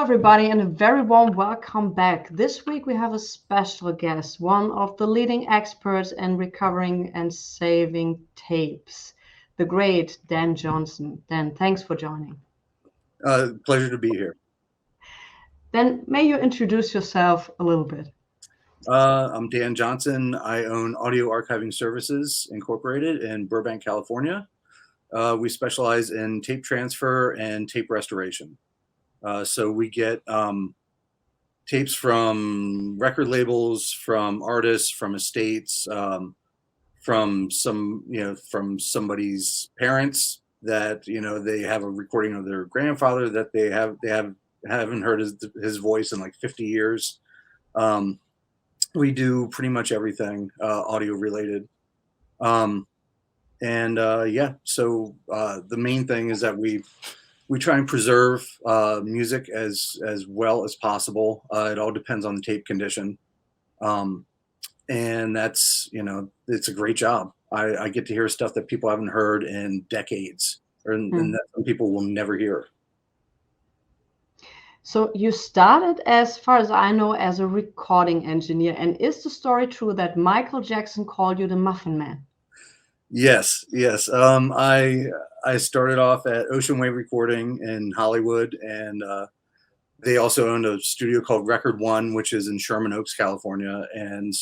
everybody, and a very warm welcome back. This week we have a special guest, one of the leading experts in recovering and saving tapes, the great Dan Johnson. Dan, thanks for joining. Pleasure to be here. Dan, may you introduce yourself a little bit? I'm Dan Johnson. I own Audio Archiving Services Incorporated in Burbank, California. We specialize in tape transfer and tape restoration. So we get tapes from record labels, from artists, from estates, from from somebody's parents that they have a recording of their grandfather that they haven't heard his voice in like 50 years. We do pretty much everything audio related. So the main thing is that we try and preserve music as well as possible. It all depends on the tape condition. And that's, it's a great job. I get to hear stuff that people haven't heard in decades, and that some people will never hear. So you started, as far as I know, as a recording engineer. And is the story true that Michael Jackson called you the Muffin Man? Yes. I started off at Ocean Wave Recording in Hollywood, and they also owned a studio called Record One, which is in Sherman Oaks, California. And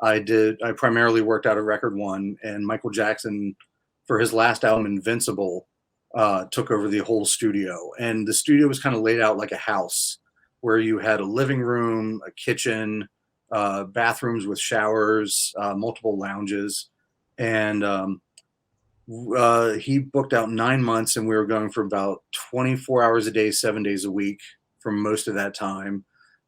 I primarily worked out of Record One, and Michael Jackson, for his last album, Invincible, took over the whole studio. And the studio was kind of laid out like a house, where you had a living room, a kitchen, bathrooms with showers, multiple lounges. And he booked out 9 months, and we were going for about 24 hours a day, 7 days a week for most of that time.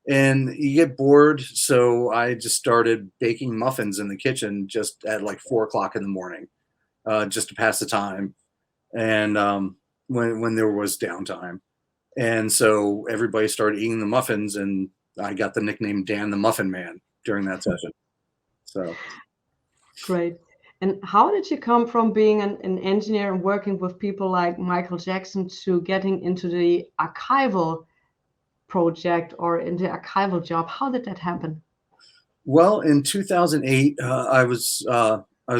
And you get bored, so I just started baking muffins in the kitchen just at like 4 o'clock in the morning, just to pass the time. And when there was downtime. And so everybody started eating the muffins, and I got the nickname Dan the Muffin Man during that session. So great. And how did you come from being an engineer and working with people like Michael Jackson to getting into the archival project or in the archival job? How did that happen? Well, in 2008, I was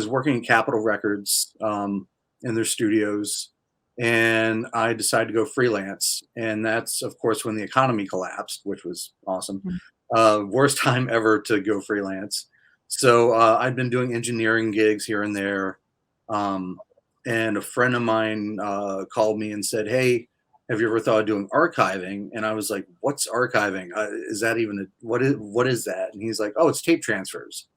working at Capitol Records in their studios, and I decided to go freelance. And that's, of course, when the economy collapsed, which was awesome. Worst time ever to go freelance. So I'd been doing engineering gigs here and there. And a friend of mine called me and said, "Hey, have you ever thought of doing archiving?" And I was like, "What's archiving? Is that even what is that?" And he's like, "Oh, it's tape transfers."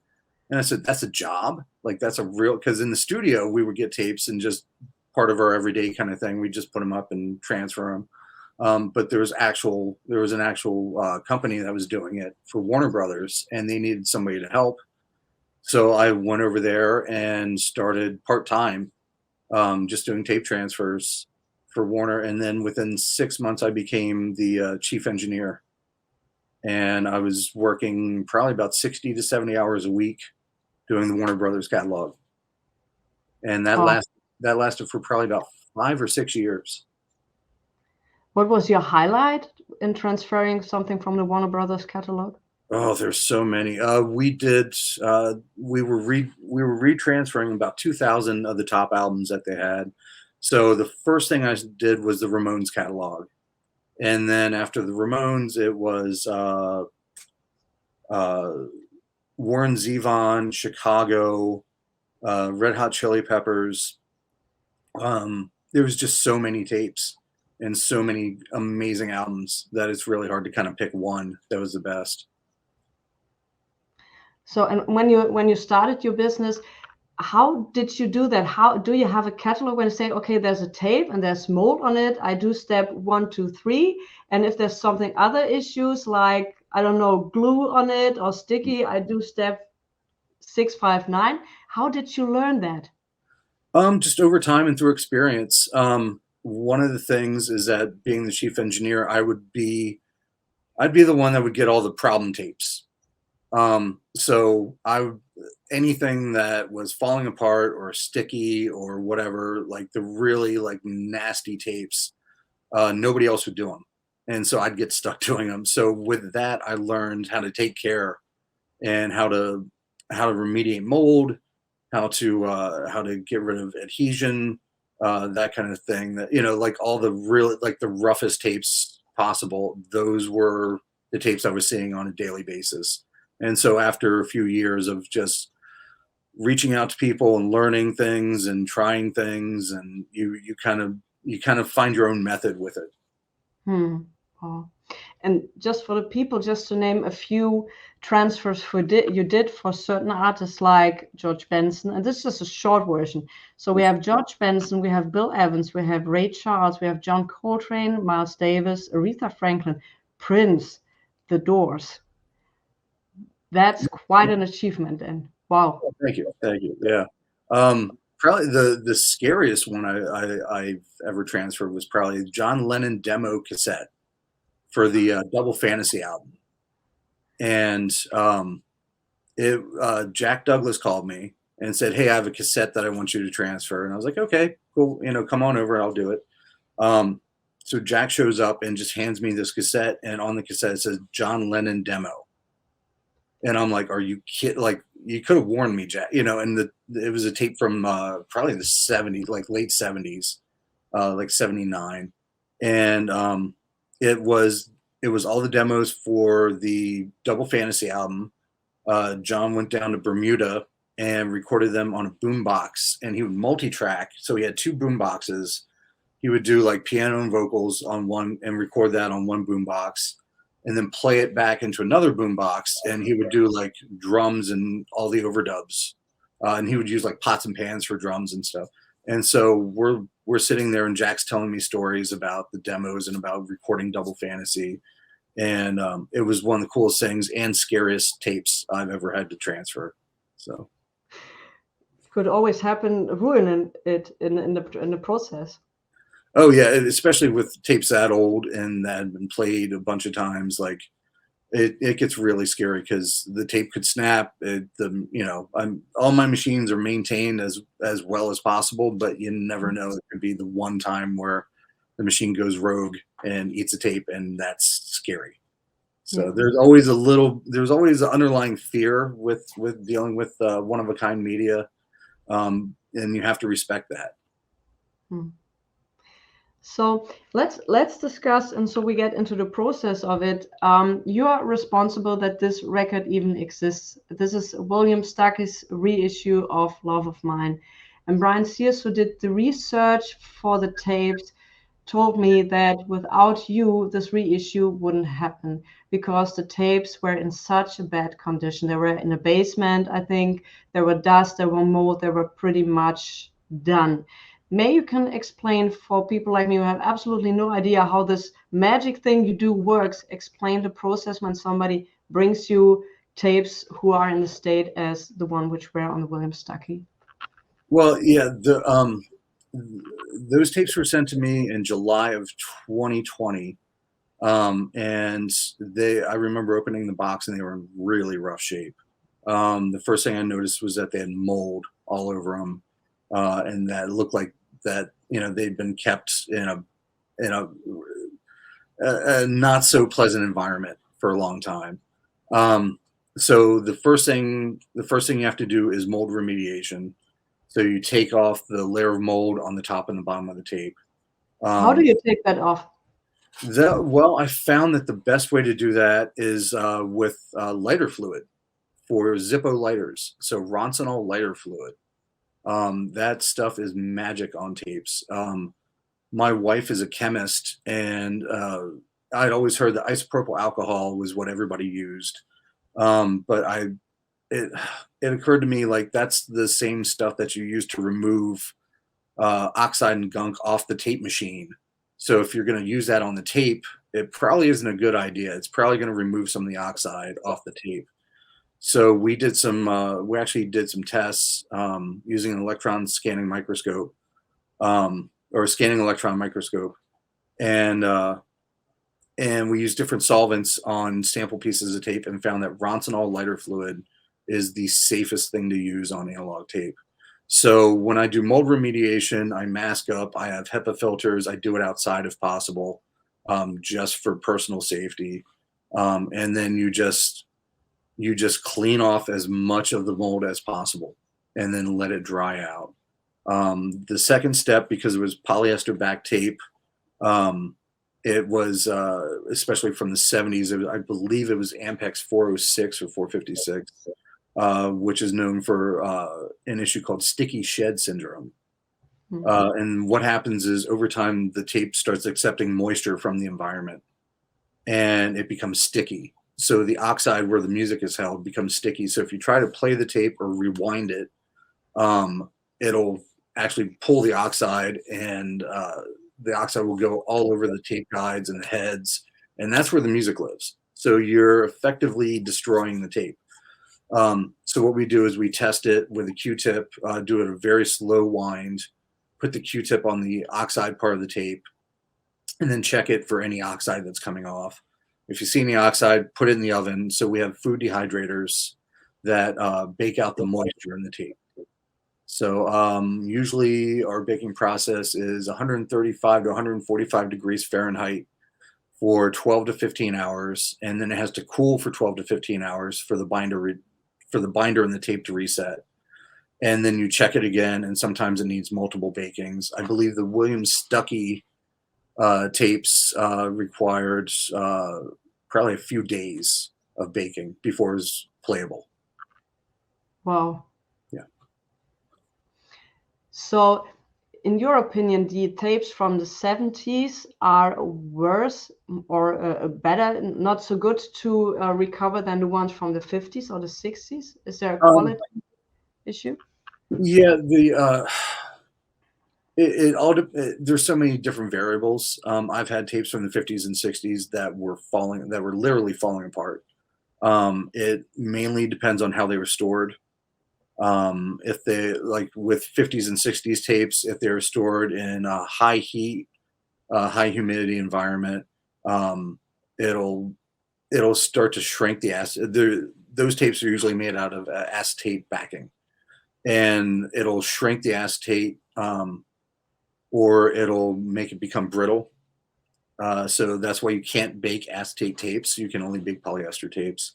And I said, "That's a job? Like, that's a real," because in the studio we would get tapes and just part of our everyday kind of thing. We just put them up and transfer them. But there was an actual company that was doing it for Warner Brothers, and they needed somebody to help. So I went over there and started part-time, just doing tape transfers for Warner. And then within 6 months, I became the chief engineer. And I was working probably about 60 to 70 hours a week doing the Warner Brothers catalog. And that lasted for probably about 5 or 6 years. What was your highlight in transferring something from the Warner Brothers catalog? Oh, there's so many. We were retransferring about 2,000 of the top albums that they had. So the first thing I did was the Ramones catalog. And then after the Ramones, it was Warren Zevon, Chicago, Red Hot Chili Peppers. There was just so many tapes and so many amazing albums that it's really hard to kind of pick one that was the best. So, and when you started your business, how did you do that? How do you have a catalog when you say, okay, there's a tape and there's mold on it, I do step 1, 2, 3, and if there's something other issues like, I don't know, glue on it or sticky, I do step 6, 5, 9. How did you learn that? Just over time and through experience. One of the things is that being the chief engineer, I'd be the one that would get all the problem tapes. So anything that was falling apart or sticky or whatever, like the really like nasty tapes, nobody else would do them. and so I'd get stuck doing them. So with that, I learned how to take care and how to remediate mold, how to get rid of adhesion, that kind of thing. That, like all the really, like the roughest tapes possible. Those were the tapes I was seeing on a daily basis. And so after a few years of just reaching out to people and learning things and trying things, and you kind of find your own method with it. Oh. And just for the people, just to name a few transfers you did for certain artists like George Benson, and this is just a short version. So we have George Benson, we have Bill Evans, we have Ray Charles, we have John Coltrane, Miles Davis, Aretha Franklin, Prince, The Doors. That's quite an achievement, and wow. Oh, thank you. Yeah. Probably the scariest one I've ever transferred was probably John Lennon demo cassette for the Double Fantasy album. And Jack Douglas called me and said, "Hey, I have a cassette that I want you to transfer." And I was like, "Okay, cool. Come on over. I'll do it." So Jack shows up and just hands me this cassette, and on the cassette it says John Lennon demo. And I'm like, "Are you kidding? Like, you could have warned me, Jack." And it was a tape from probably the 70s, like late 70s, like 79. And it was all the demos for the Double Fantasy album. John went down to Bermuda and recorded them on a boombox, and he would multi-track. So he had two boomboxes. He would do like piano and vocals on one and record that on one boombox, and then play it back into another boombox, and he would do like drums and all the overdubs. And he would use like pots and pans for drums and stuff. And so we're sitting there, and Jack's telling me stories about the demos and about recording Double Fantasy. And it was one of the coolest things and scariest tapes I've ever had to transfer. So Could always happen, ruining it in the process. Oh yeah, especially with tapes that old and that had been played a bunch of times, like it gets really scary because the tape could snap. All my machines are maintained as well as possible, but you never know. It could be the one time where the machine goes rogue and eats a tape, and that's scary. So there's always an underlying fear with dealing with one of a kind media, and you have to respect that. So let's discuss, and so we get into the process of it. You are responsible that this record even exists. This is William Stuckey's reissue of Love of Mine. And Brian Sears, who did the research for the tapes, told me that without you, this reissue wouldn't happen because the tapes were in such a bad condition. They were in a basement, I think. There were dust, there were mold, they were pretty much done. May you can explain for people like me who have absolutely no idea how this magic thing you do works, explain the process when somebody brings you tapes who are in the state as the one which were on the William Stuckey. Well, yeah, those tapes were sent to me in July of 2020. And I remember opening the box and they were in really rough shape. The first thing I noticed was that they had mold all over them. And that looked like that, they'd been kept in a not so pleasant environment for a long time. So the first thing you have to do is mold remediation. So you take off the layer of mold on the top and the bottom of the tape. How do you take that off? Well, I found that the best way to do that is with lighter fluid for Zippo lighters. So Roncinol lighter fluid. That stuff is magic on tapes. My wife is a chemist, and I'd always heard that isopropyl alcohol was what everybody used. But it occurred to me, like, that's the same stuff that you use to remove oxide and gunk off the tape machine. So if you're going to use that on the tape, it probably isn't a good idea. It's probably going to remove some of the oxide off the tape. So we actually did some tests using an electron scanning microscope, or a scanning electron microscope, and we used different solvents on sample pieces of tape and found that Roncinol lighter fluid is the safest thing to use on analog tape. So when I do mold remediation, I mask up, I have HEPA filters, I do it outside if possible. just for personal safety. And then you just clean off as much of the mold as possible and then let it dry out. The second step, because it was polyester back tape, it was especially from the 70s, I believe it was Ampex 406 or 456, which is known for an issue called sticky shed syndrome. And what happens is over time, the tape starts accepting moisture from the environment and it becomes sticky. So the oxide where the music is held becomes sticky. So if you try to play the tape or rewind it, it'll actually pull the oxide, and the oxide will go all over the tape guides and the heads, and that's where the music lives. So you're effectively destroying the tape. So what we do is we test it with a Q-tip, do it a very slow wind, put the Q-tip on the oxide part of the tape, and then check it for any oxide that's coming off. If you see any oxide, put it in the oven. So we have food dehydrators that bake out the moisture in the tape. So usually our baking process is 135 to 145 degrees Fahrenheit for 12 to 15 hours, and then it has to cool for 12 to 15 hours for the binder and the tape to reset. And then you check it again, and sometimes it needs multiple bakings. I believe the Williams Stuckey tapes required probably a few days of baking before it was playable. Wow. Yeah. So, in your opinion, the tapes from the 70s are worse or better, not so good to recover than the ones from the 50s or the 60s? Is there a quality issue? Yeah, there's so many different variables. I've had tapes from the 50s and 60s that were literally falling apart. It mainly depends on how they were stored. If they, like with 50s and 60s tapes, if they're stored in a high heat, high humidity environment, it'll start to shrink the acid. Those tapes are usually made out of acetate backing, and it'll shrink the acetate, or it'll make it become brittle. So that's why you can't bake acetate tapes. You can only bake polyester tapes.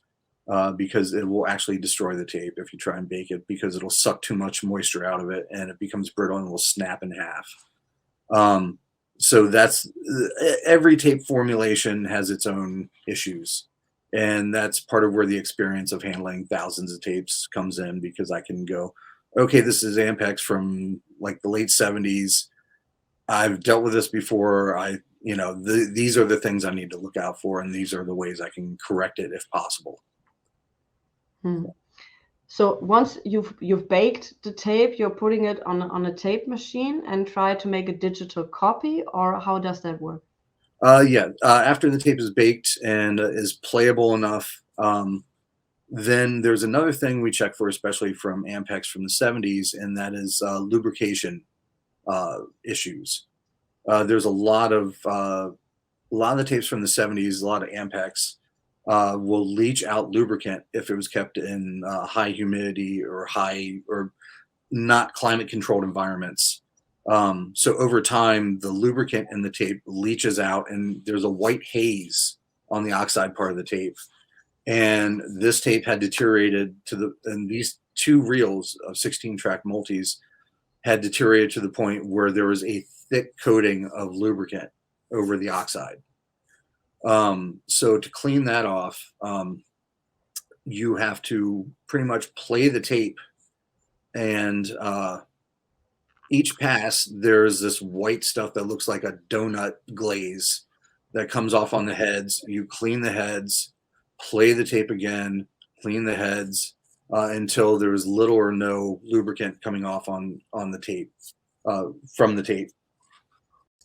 Because it will actually destroy the tape if you try and bake it, because it'll suck too much moisture out of it and it becomes brittle and will snap in half. So that's, every tape formulation has its own issues, and that's part of where the experience of handling thousands of tapes comes in, because I can go, okay, this is Ampex from like the late 70s. I've dealt with this before. These are the things I need to look out for, and these are the ways I can correct it if possible. So once you've baked the tape, you're putting it on a tape machine and try to make a digital copy, or how does that work? After the tape is baked and is playable enough, then there's another thing we check for, especially from Ampex from the 70s, and that is lubrication issues. There's a lot of the tapes from the 70s, a lot of Ampex will leach out lubricant if it was kept in high humidity or not climate controlled environments. So over time, the lubricant in the tape leaches out, and there's a white haze on the oxide part of the tape. And this tape had deteriorated and these two reels of 16-track multis had deteriorated to the point where there was a thick coating of lubricant over the oxide. So to clean that off, you have to pretty much play the tape, and each pass there's this white stuff that looks like a donut glaze that comes off on the heads. You clean the heads, play the tape again, clean the heads until there's little or no lubricant coming off on the tape, from the tape.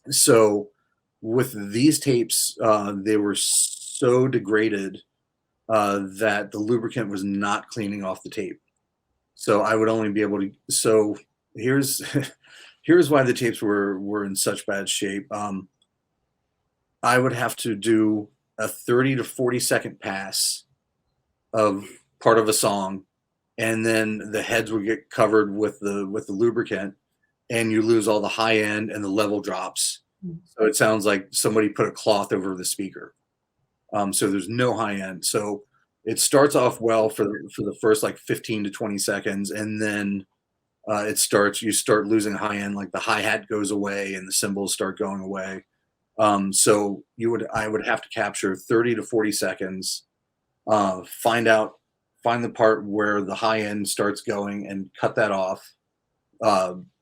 So with these tapes, they were so degraded that the lubricant was not cleaning off the tape. So I would only be able to. So here's why the tapes were in such bad shape. I would have to do a 30 to 40 second pass of part of a song, and then the heads would get covered with the lubricant, and you lose all the high end and the level drops. So it sounds like somebody put a cloth over the speaker. So there's no high end. So it starts off well for the first like 15 to 20 seconds, and then you start losing high end, like the hi-hat goes away and the cymbals start going away. So I would have to capture 30 to 40 seconds, find the part where the high end starts going and cut that off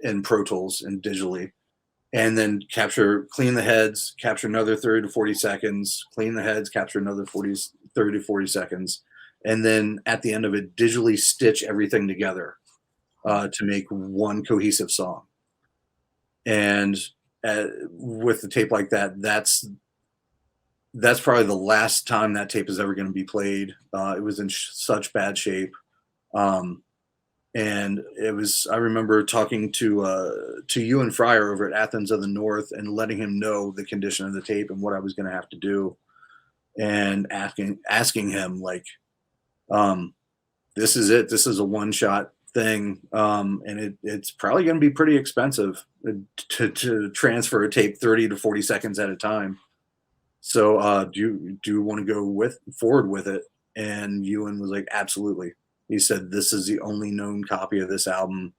in Pro Tools and digitally, and then clean the heads, capture another 30 to 40 seconds, clean the heads, capture another 30 to 40 seconds, and then at the end of it, digitally stitch everything together to make one cohesive song. And with the tape like that, that's probably the last time that tape is ever going to be played. It was in such bad shape. And I remember talking to Ewan Fryer over at Athens of the North and letting him know the condition of the tape and what I was going to have to do, and asking him, like, this is it. This is a one-shot thing. And it's probably going to be pretty expensive to transfer a tape 30 to 40 seconds at a time. So do you want to go forward with it? And Ewan was like, absolutely. He said, this is the only known copy of this album.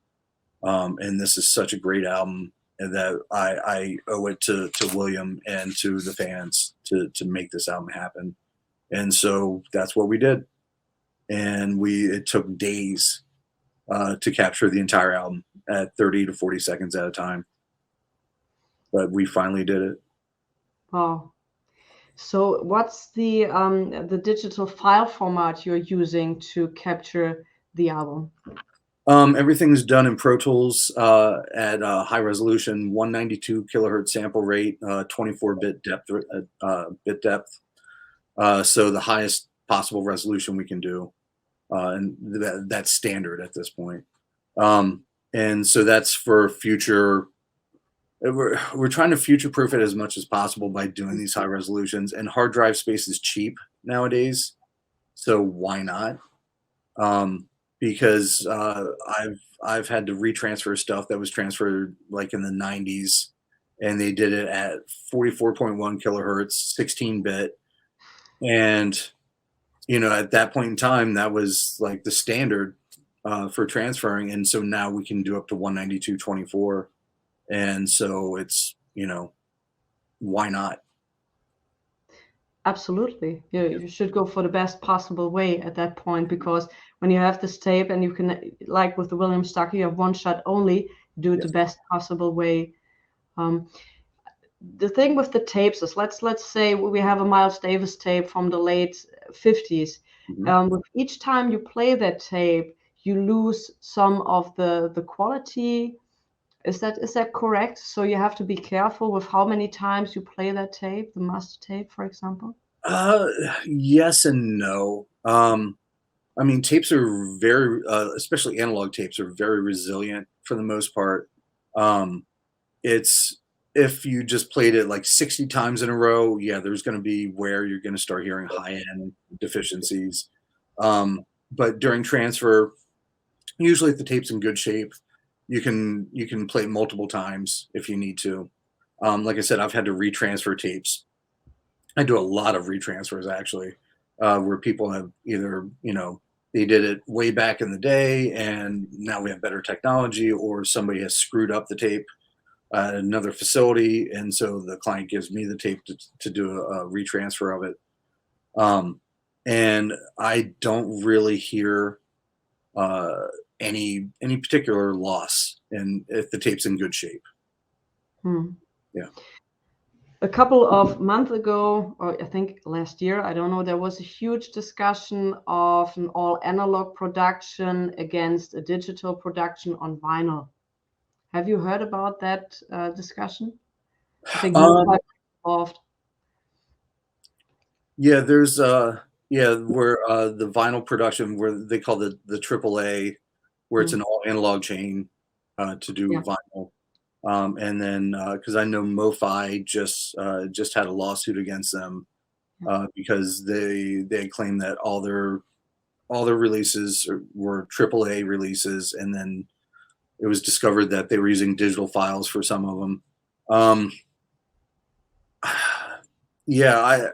And this is such a great album, and that I owe it to William and to the fans to make this album happen. And so that's what we did. And it took days to capture the entire album at 30 to 40 seconds at a time. But we finally did it. Wow. So what's the digital file format you're using to capture the album? Everything's done in Pro Tools at high resolution, 192 kilohertz sample rate, 24-bit bit depth. So the highest possible resolution we can do, and that's standard at this point. And so that's for future. We're trying to future-proof it as much as possible by doing these high resolutions, and hard drive space is cheap nowadays, so why not? Because I've had to retransfer stuff that was transferred like in the 90s, and they did it at 44.1 kilohertz, 16-bit, and at that point in time, that was like the standard for transferring, and so now we can do up to 192.24. And so it's, why not? Absolutely. You should go for the best possible way at that point, because when you have this tape and you can, like with the William Stucker, you have one shot only, do it the best possible way. The thing with the tapes is, let's say we have a Miles Davis tape from the late 50s. With each time you play that tape, you lose some of the quality. Is that correct? So you have to be careful with how many times you play that tape, the master tape, for example? Yes and no. I mean, tapes are very, especially analog tapes, are very resilient for the most part. It's if you just played it like 60 times in a row, yeah, there's going to be where you're going to start hearing high-end deficiencies. But during transfer, usually if the tape's in good shape, you can play multiple times if you need to. Like I said, I've had to retransfer tapes. I do a lot of retransfers actually, where people have either, they did it way back in the day and now we have better technology, or somebody has screwed up the tape at another facility, and so the client gives me the tape to do a retransfer of it. And I don't really hear any particular loss if the tape's in good shape. Yeah. A couple of months ago, or I think last year, I don't know, there was a huge discussion of an all analog production against a digital production on vinyl. Have you heard about that discussion? I think you're quite involved. Yeah, there's where the vinyl production, where they call the AAA, where it's an all analog chain to do vinyl. And then because I know MoFi just had a lawsuit against them because they claim that all their releases were AAA releases, and then it was discovered that they were using digital files for some of them. Yeah,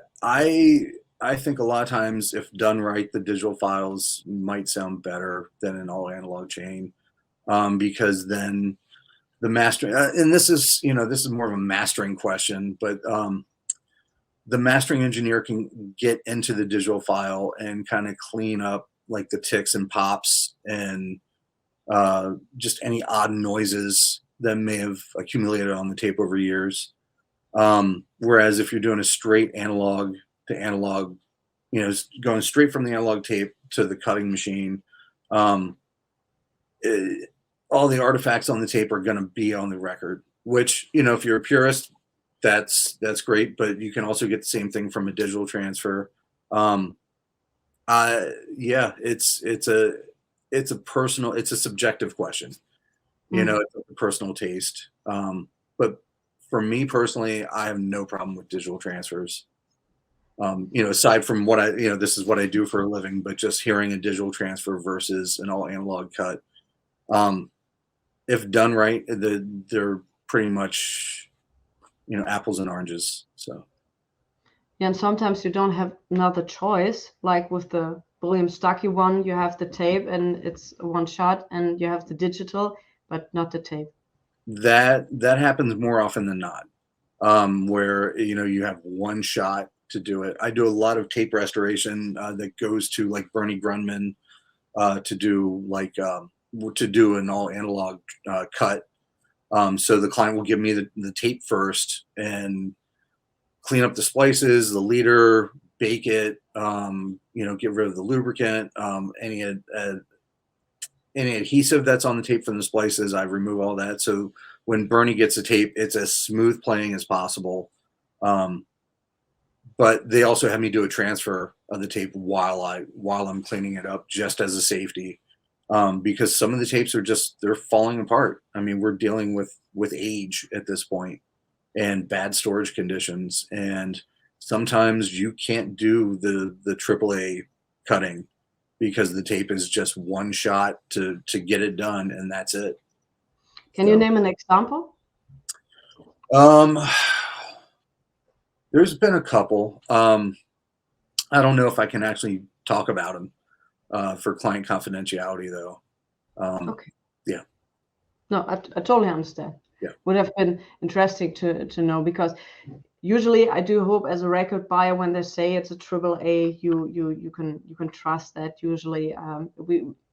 I think a lot of times, if done right, the digital files might sound better than an all analog chain, because then the mastering, and this is, this is more of a mastering question, but the mastering engineer can get into the digital file and kind of clean up like the ticks and pops and just any odd noises that may have accumulated on the tape over years. Whereas if you're doing a straight analog to analog, going straight from the analog tape to the cutting machine, um, all the artifacts on the tape are going to be on the record. Which, if you're a purist, that's great. But you can also get the same thing from a digital transfer. Um, yeah, it's a personal, it's a subjective question. It's a personal taste. But for me personally, I have no problem with digital transfers. Aside from what this is what I do for a living, but just hearing a digital transfer versus an all analog cut, um, if done right, they're pretty much, apples and oranges. So. Yeah, and sometimes you don't have another choice. Like with the William Stuckey one, you have the tape and it's one shot, and you have the digital, but not the tape. That happens more often than not, where you have one shot to do it. I do a lot of tape restoration that goes to like Bernie Grunman to do an all analog cut. So the client will give me the tape first and clean up the splices, the leader, bake it, get rid of the lubricant, any adhesive that's on the tape from the splices, I remove all that. So when Bernie gets the tape, it's as smooth playing as possible. But they also have me do a transfer of the tape while I'm cleaning it up, just as a safety, because some of the tapes they're falling apart. I mean, we're dealing with age at this point and bad storage conditions, and sometimes you can't do the AAA cutting because the tape is just one shot to get it done, and that's it. Can you name an example? There's been a couple. I don't know if I can actually talk about them for client confidentiality, though. Okay. Yeah. No, I totally understand. Yeah. Would have been interesting to know, because usually I do hope as a record buyer, when they say it's a AAA, you can trust that. Usually,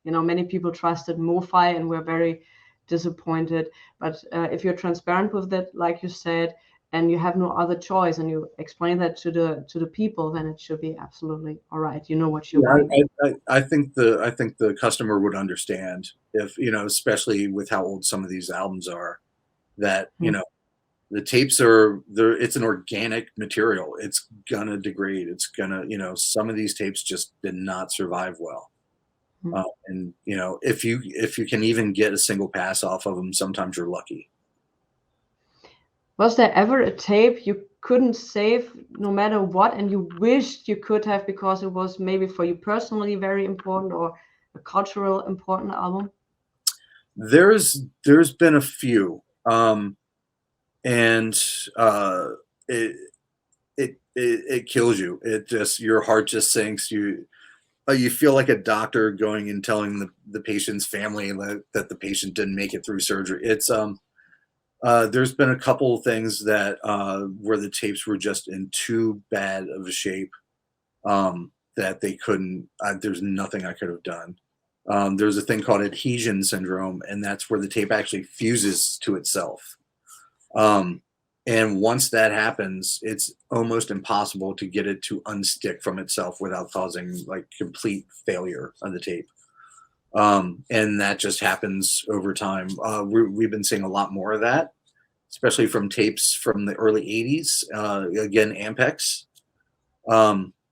many people trusted MoFi and we're very disappointed. But if you're transparent with that, like you said, and you have no other choice, and you explain that to the people, then it should be absolutely all right. You know what you're buying. I think the customer would understand if, especially with how old some of these albums are, that the tapes it's an organic material. It's gonna degrade. It's gonna, some of these tapes just did not survive well. And if you can even get a single pass off of them, sometimes you're lucky. Was there ever a tape you couldn't save no matter what, and you wished you could have because it was maybe for you personally very important, or a cultural important album? There's been a few, and it kills you. It just, your heart just sinks. You feel like a doctor going and telling the patient's family that the patient didn't make it through surgery. It's there's been a couple of things that where the tapes were just in too bad of a shape, that they couldn't. There's nothing I could have done. There's a thing called adhesion syndrome, and that's where the tape actually fuses to itself. And once that happens, it's almost impossible to get it to unstick from itself without causing like complete failure on the tape. And that just happens over time. We've been seeing a lot more of that, especially from tapes from the early 80s, again, Ampex,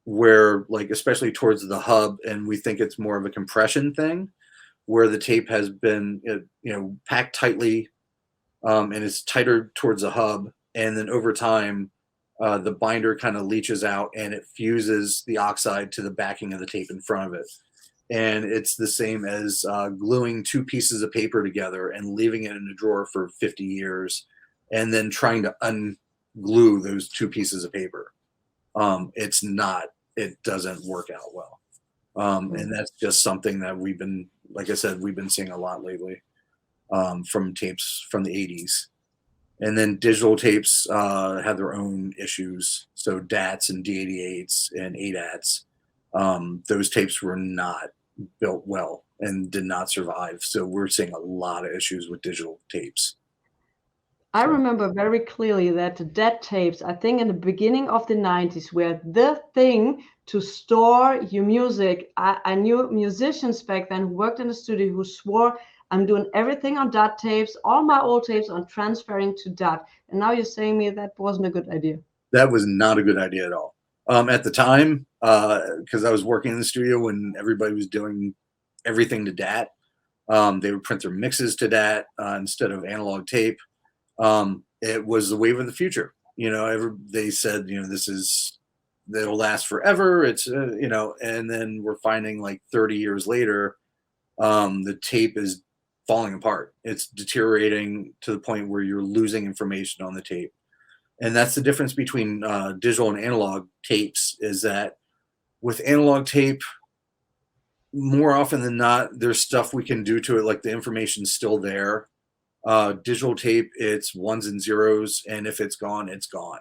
where, like, especially towards the hub, and we think it's more of a compression thing, where the tape has been, packed tightly, and it's tighter towards the hub. And then over time, the binder kind of leaches out and it fuses the oxide to the backing of the tape in front of it. And it's the same as gluing two pieces of paper together and leaving it in a drawer for 50 years and then trying to glue those two pieces of paper. It doesn't work out well. And that's just something that we've been, like I said, we've been seeing a lot lately, from tapes from the 80s. And then digital tapes have their own issues. So DATs and D88s and ADATs, those tapes were not built well and did not survive. So we're seeing a lot of issues with digital tapes. I remember very clearly that the DAT tapes, I think in the beginning of the 90s, were the thing to store your music. I knew musicians back then who worked in the studio who swore, I'm doing everything on DAT tapes, all my old tapes on transferring to DAT. And now you're saying me that wasn't a good idea. That was not a good idea at all. At the time, because I was working in the studio when everybody was doing everything to DAT, they would print their mixes to DAT instead of analog tape. It was the wave of the future. They said, it'll last forever. It's, and then we're finding like 30 years later, the tape is falling apart. It's deteriorating to the point where you're losing information on the tape. And that's the difference between digital and analog tapes, is that with analog tape, more often than not, there's stuff we can do to it, like the information's still there. Digital tape, it's ones and zeros, and if it's gone, it's gone.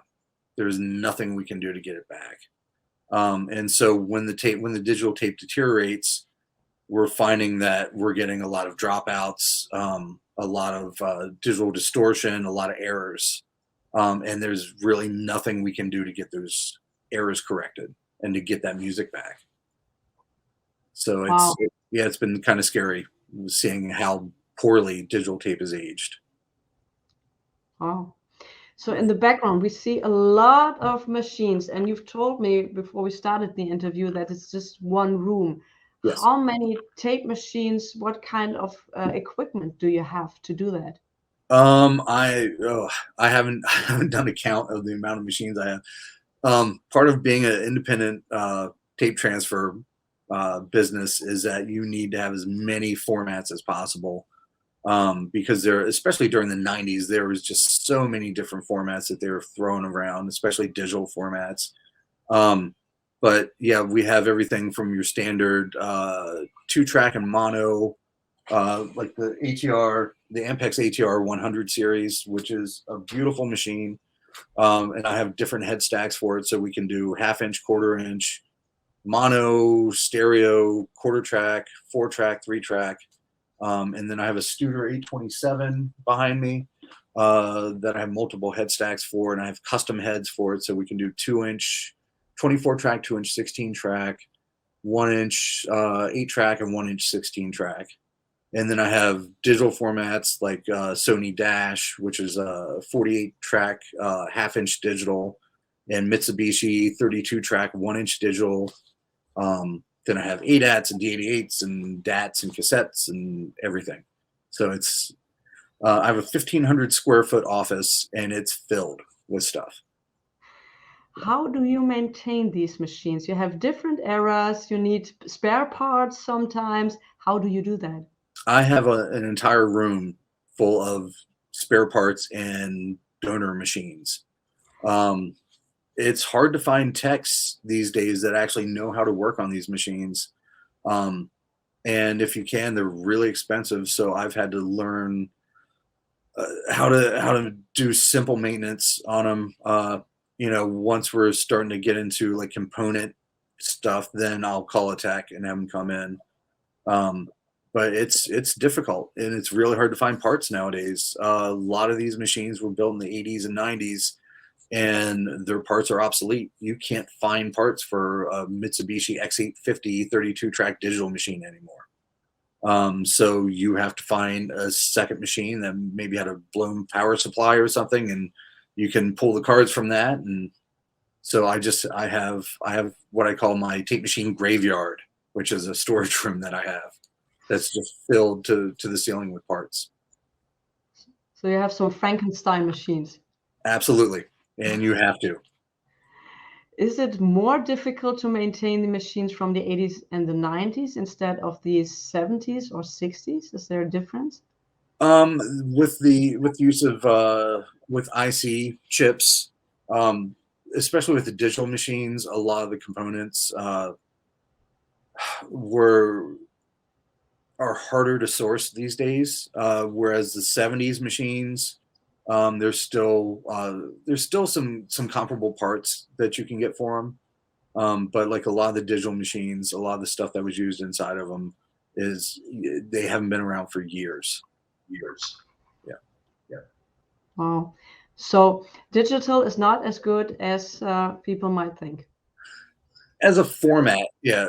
There's nothing we can do to get it back. And so when the digital tape deteriorates, we're finding that we're getting a lot of dropouts, a lot of digital distortion, a lot of errors. And there's really nothing we can do to get those errors corrected and to get that music back. So it's been kind of scary seeing how poorly digital tape is aged. Oh, so in the background, we see a lot of machines, and you've told me before we started the interview that it's just one room. Yes. How many tape machines, what kind of equipment do you have to do that? I haven't done a count of the amount of machines I have. Part of being an independent tape transfer business is that you need to have as many formats as possible, because especially during the 90s, there was just so many different formats that they were throwing around, especially digital formats. But yeah, we have everything from your standard 2-track and mono, like the Ampex ATR 100 series, which is a beautiful machine. And I have different head stacks for it, so we can do 1/2-inch, 1/4-inch, mono, stereo, 1/4-track, 4-track, 3-track. And then I have a Studer 827 behind me that I have multiple head stacks for, and I have custom heads for it, so we can do 2-inch, 24-track, 2-inch, 16-track, 1-inch, 8-track, and 1-inch, 16-track. And then I have digital formats like Sony Dash, which is a 48-track 1/2-inch digital, and Mitsubishi 32-track 1-inch digital. Then I have ADATs and D88s and DATs and cassettes and everything. So I have a 1,500 square foot office, and it's filled with stuff. How do you maintain these machines? You have different eras, you need spare parts sometimes. How do you do that? I have an entire room full of spare parts and donor machines. It's hard to find techs these days that actually know how to work on these machines. And if you can, they're really expensive. So I've had to learn how to do simple maintenance on them. Once we're starting to get into like component stuff, then I'll call a tech and have them come in. But it's difficult, and it's really hard to find parts nowadays. A lot of these machines were built in the 80s and 90s, and their parts are obsolete. You can't find parts for a Mitsubishi X850 32-track digital machine anymore. So you have to find a second machine that maybe had a blown power supply or something, and you can pull the cards from that. And so I have what I call my tape machine graveyard, which is a storage room that I have that's just filled to the ceiling with parts. So you have some Frankenstein machines. Absolutely. And you have to. Is it more difficult to maintain the machines from the 80s and the 90s instead of the 70s or 60s? Is there a difference? With use of with IC chips, Especially with the digital machines, a lot of the components were are harder to source these days. Whereas the '70s machines, there's still some comparable parts that you can get for them. But like a lot of the digital machines, a lot of the stuff that was used inside of them is they haven't been around for years. Years. Yeah. Yeah. Wow. So digital is not as good as people might think. As a format, yeah.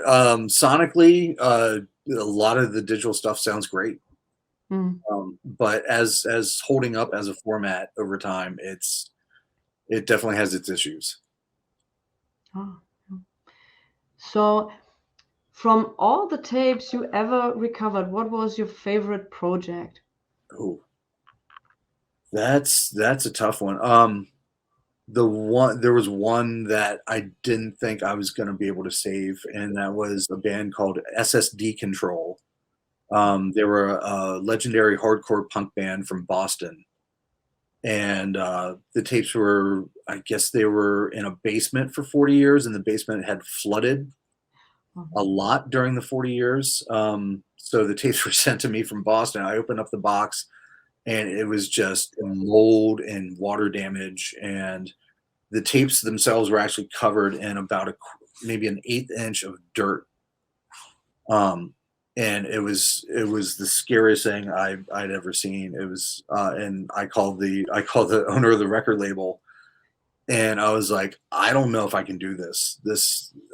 Sonically, a lot of the digital stuff sounds great. Mm. But as holding up as a format over time, it definitely has its issues. Oh. So from all the tapes you ever recovered, what was your favorite project? Oh, that's a tough one. There was one that I didn't think I was going to be able to save, and that was a band called SSD Control. They were a legendary hardcore punk band from Boston, and the tapes were, I guess, they were in a basement for 40 years, and the basement had flooded a lot during the 40 years. So the tapes were sent to me from Boston. I opened up the box, and it was just mold and water damage, and the tapes themselves were actually covered in about maybe an 1/8 inch of dirt. And it was the scariest thing I'd ever seen. It was, and I called the owner of the record label, and I was like, I don't know if I can do this.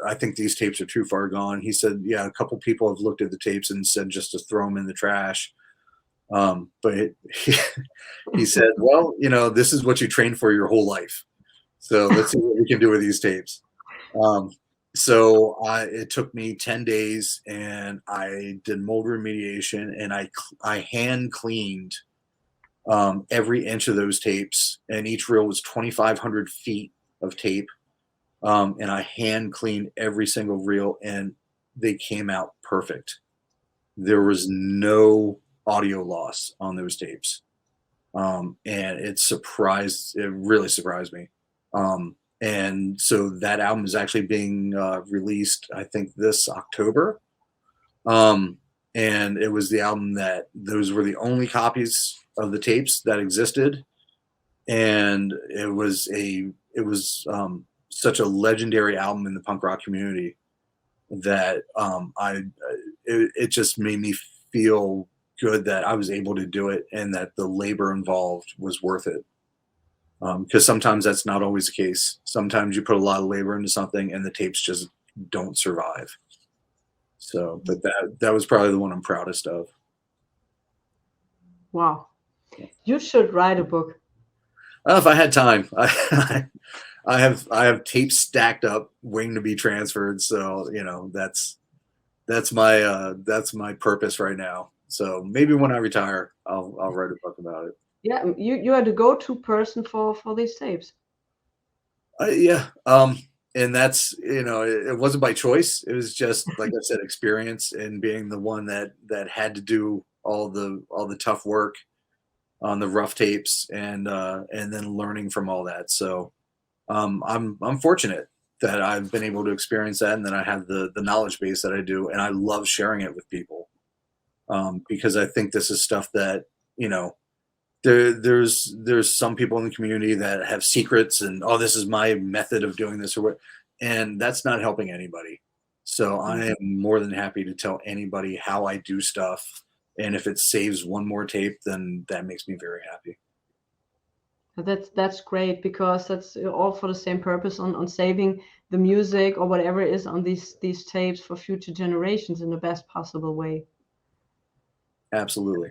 I think these tapes are too far gone. He said, yeah, a couple people have looked at the tapes and said just to throw them in the trash. But he said, well, this is what you trained for your whole life. So let's see what we can do with these tapes. So it took me 10 days, and I did mold remediation, and I hand cleaned every inch of those tapes, and each reel was 2,500 feet of tape. And I hand cleaned every single reel, and they came out perfect. There was no audio loss on those tapes. And it really surprised me. And so that album is actually being released, I think, this October. And it was the album that those were the only copies of the tapes that existed. And it was such a legendary album in the punk rock community that it just made me feel good that I was able to do it, and that the labor involved was worth it. Because sometimes that's not always the case. Sometimes you put a lot of labor into something and the tapes just don't survive. So, but that was probably the one I'm proudest of. Wow. You should write a book. If I had time, I have tapes stacked up waiting to be transferred. So that's my purpose right now. So maybe when I retire, I'll write a book about it. Yeah, you are the go-to person for these tapes. Yeah. And that's, it wasn't by choice. It was just, like I said, experience, and being the one that had to do all the tough work on the rough tapes, and then learning from all that. So I'm fortunate that I've been able to experience that, and that I have the knowledge base that I do, and I love sharing it with people, because I think this is stuff that, there's some people in the community that have secrets, and, oh, this is my method of doing this, or what, and that's not helping anybody. So I am more than happy to tell anybody how I do stuff, and if it saves one more tape, then that makes me very happy. That's great, because that's all for the same purpose, on saving the music or whatever is on these tapes for future generations in the best possible way. Absolutely.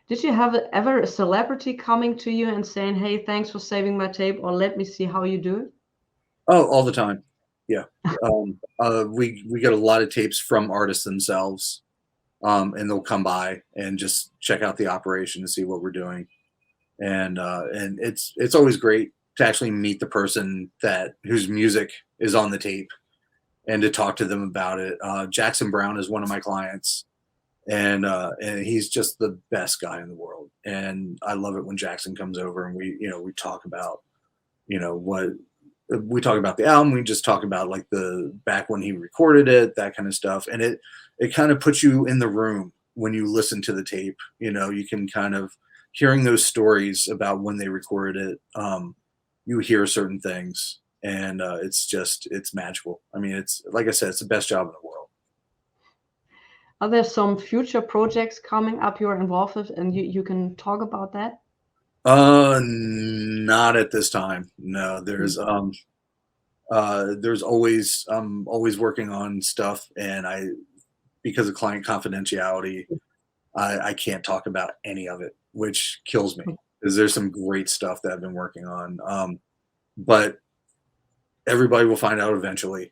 Did you have ever a celebrity coming to you and saying, hey, thanks for saving my tape, or let me see how you do it? Oh, all the time. Yeah. We get a lot of tapes from artists themselves, and they'll come by and just check out the operation to see what we're doing. And it's always great to actually meet the person whose music is on the tape, and to talk to them about it. Jackson Brown is one of my clients, and he's just the best guy in the world. And I love it when Jackson comes over, and we talk about you know, what we talk about the album, we just talk about like the back when he recorded it, that kind of stuff. And it kind of puts you in the room when you listen to the tape. You know, you can kind of hearing those stories about when they recorded it. You hear certain things, and it's magical. I mean, it's like I said, it's the best job in the world. Are there some future projects coming up you're involved with, and you can talk about that? Not at this time. No, there's always, I'm always working on stuff, and because of client confidentiality, I can't talk about any of it, which kills me because there's some great stuff that I've been working on. But everybody will find out eventually.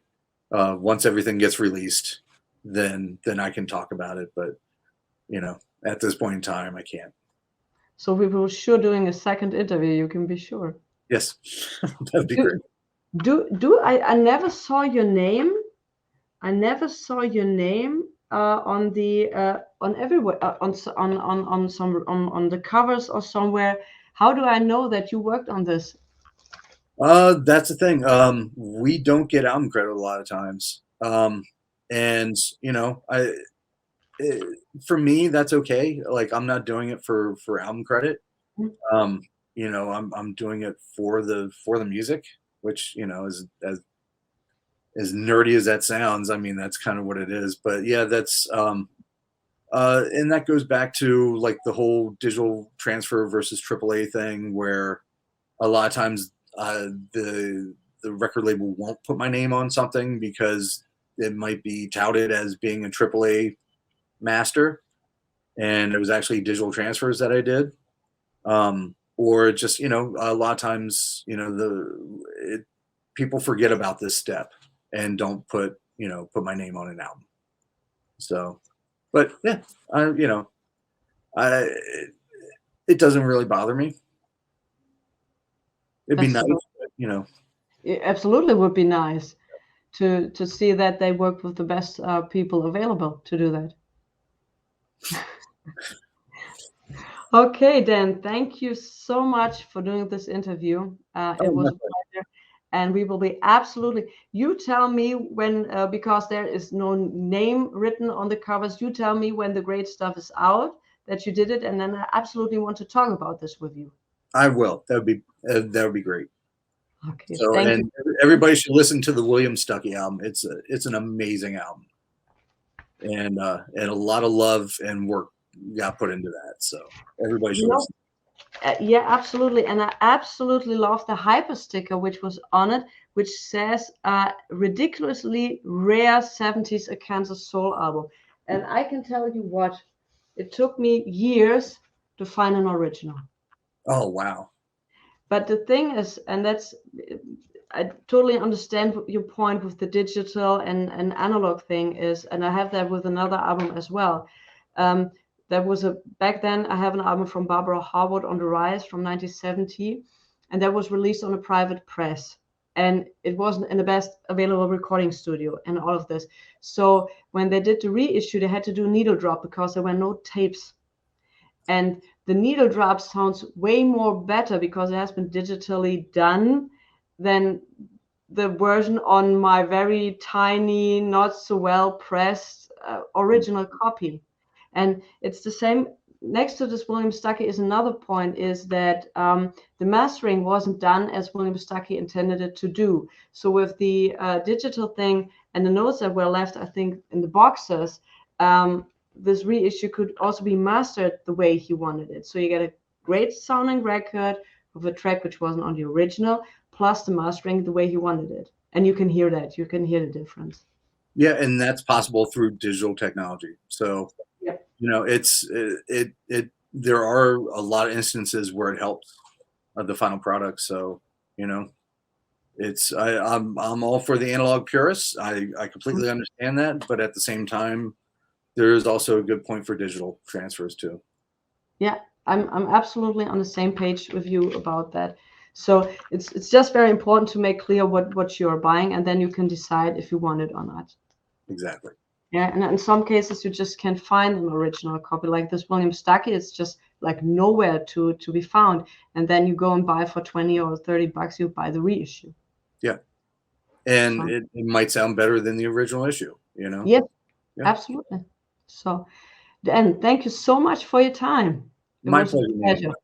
Once everything gets released, then I can talk about it. But you know, at this point in time, I can't. So we will sure doing a second interview. You can be sure. Yes, that'd be great. I never saw your name. I never saw your name on the on everywhere on the covers or somewhere. How do I know that you worked on this? That's the thing. We don't get album credit a lot of times. And you know, for me, that's okay. Like I'm not doing it for album credit. You know, I'm doing it for the music, which, you know, is as nerdy as that sounds. I mean, that's kind of what it is. But yeah, that's and that goes back to like the whole digital transfer versus AAA thing, where a lot of times the record label won't put my name on something because it might be touted as being a AAA master, and it was actually digital transfers that I did. Or just, you know, a lot of times, you know, people forget about this step and don't put my name on an album. So, but yeah, it doesn't really bother me. It'd be nice, but, you know. It absolutely would be nice to see that they work with the best people available to do that. Okay, Dan, thank you so much for doing this interview. It was a pleasure, and we will be absolutely. You tell me when, because there is no name written on the covers. You tell me when the great stuff is out that you did it, and then I absolutely want to talk about this with you. I will. That would be great. Okay. So, and everybody should listen to the William Stuckey album. It's an amazing album, and a lot of love and work got put into that. So everybody should listen. Yeah, absolutely. And I absolutely love the hyper sticker which was on it, which says ridiculously rare 70s a Kansas soul album. And I can tell you what, it took me years to find an original. Oh, wow. But the thing is, and that's, I totally understand your point with the digital and analog thing is, and I have that with another album as well. There was back then I have an album from Barbara Harwood, On the Rise, from 1970, and that was released on a private press, and it wasn't in the best available recording studio and all of this. So when they did the reissue, they had to do needle drop because there were no tapes, and the needle drop sounds way more better because it has been digitally done than the version on my very tiny, not so well pressed original copy. And it's the same next to this. William Stuckey is another point, is that the mastering wasn't done as William Stuckey intended it to do. So with the digital thing and the notes that were left, I think, in the boxes, this reissue could also be mastered the way he wanted it. So you get a great sounding record with a track which wasn't on the original, plus the mastering the way he wanted it. And you can hear that. You can hear the difference. Yeah, and that's possible through digital technology. So, you know, there are a lot of instances where it helps the final product. So, you know, I'm all for the analog purists. I completely understand that, but at the same time, there is also a good point for digital transfers too. Yeah, I'm absolutely on the same page with you about that. So it's just very important to make clear what you're buying, and then you can decide if you want it or not. Exactly. Yeah, and in some cases you just can't find an original copy. Like this William Stuckey, it's just like nowhere to be found, and then you go and buy for 20 or 30 bucks, you buy the reissue. Yeah. And So, it might sound better than the original issue, you know? yes, Yeah. absolutely. So, and thank you so much for your time. It My was a pleasure, Nancy. pleasure.